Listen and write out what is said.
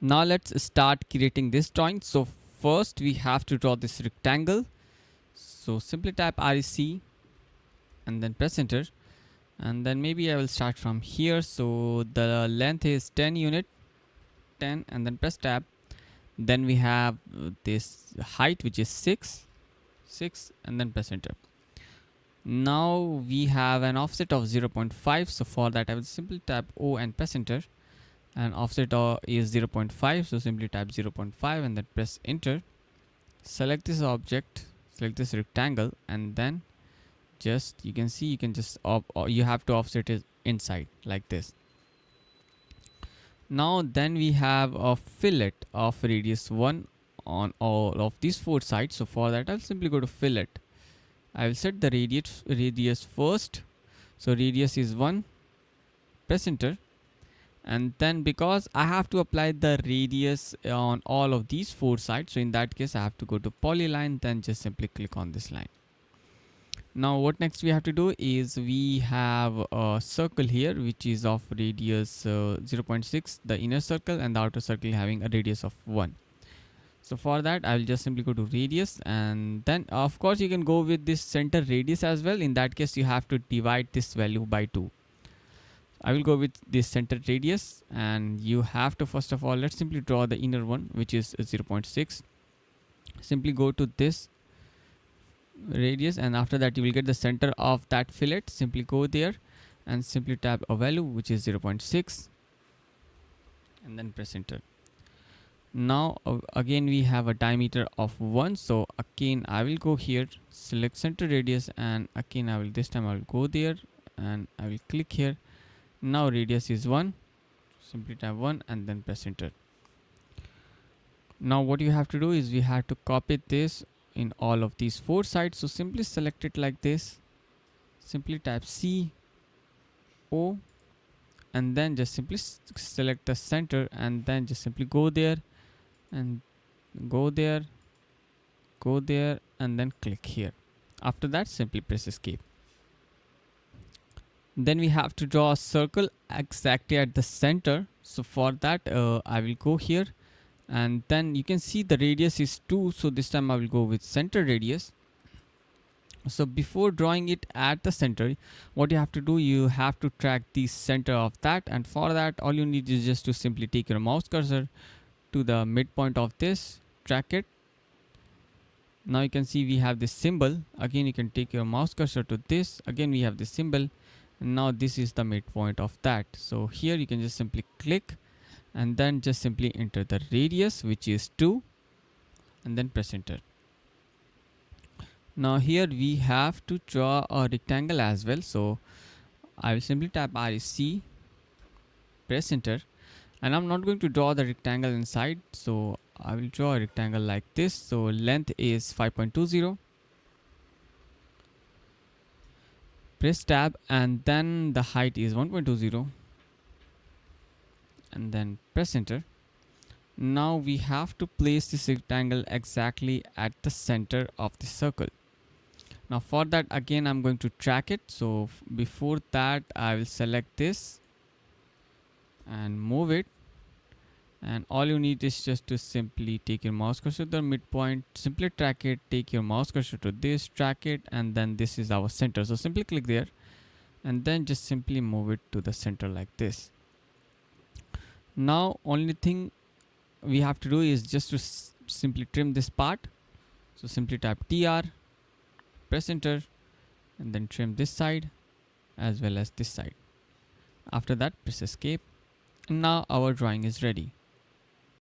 Now let's start creating this drawing. So first we have to draw this rectangle. So simply type REC and then press enter. And then maybe I will start from here. So the length is 10 unit, 10, and then press tab. Then we have this height, which is 6, and then press enter. Now we have an offset of 0.5. So for that I will simply tap O and press enter. And offset is 0.5, so simply type 0.5 and then press enter. Select this object, select this rectangle, and then just you can see you can just you have to offset it inside like this. Now then we have a fillet of radius 1 on all of these 4 sides. So for that I'll simply go to fillet. I will set the radius first. So radius is 1, press enter. And then because I have to apply the radius on all of these 4 sides, so in that case I have to go to polyline, then just simply click on this line. Now what next we have to do is we have a circle here which is of radius 0.6, the inner circle, and the outer circle having a radius of 1. So for that I will just simply go to radius, and then of course you can go with this center radius as well. In that case you have to divide this value by 2. I will go with this center radius, and you have to first of all, let's simply draw the inner one, which is 0.6. Simply go to this radius, and after that you will get the center of that fillet. Simply go there and simply tap a value which is 0.6 and then press enter. Now again we have a diameter of 1, so again I will go here, select center radius, and again I will this time I will go there and I will click here. Now radius is 1, simply type 1 and then press enter. Now what you have to do is we have to copy this in all of these 4 sides. So simply select it like this, simply type C O, and then just simply select the center, and then just simply go there and go there, go there, and then click here. After that simply press escape. Then we have to draw a circle exactly at the center. So for that I will go here, and then you can see the radius is 2, so this time I will go with center radius. So before drawing it at the center, what you have to do, you have to track the center of that, and for that all you need is just to simply take your mouse cursor to the midpoint of this, track it. Now you can see we have this symbol. Again you can take your mouse cursor to this, again we have this symbol. Now this is the midpoint of that. So here you can just simply click and then just simply enter the radius, which is 2, and then press enter. Now here we have to draw a rectangle as well. So I will simply tap REC, press enter, and I'm not going to draw the rectangle inside. So I will draw a rectangle like this. So length is 5.20. Press tab, and then the height is 1.20, and then press enter. Now we have to place this rectangle exactly at the center of the circle. Now for that again I'm going to track it. So before that I will select this and move it, and all you need is just to simply take your mouse cursor to the midpoint, simply track it, take your mouse cursor to this, track it, and then this is our center. So simply click there and then just simply move it to the center like this. Now only thing we have to do is just to simply trim this part. So simply type TR, press enter, and then trim this side as well as this side. After that press escape, and now our drawing is ready.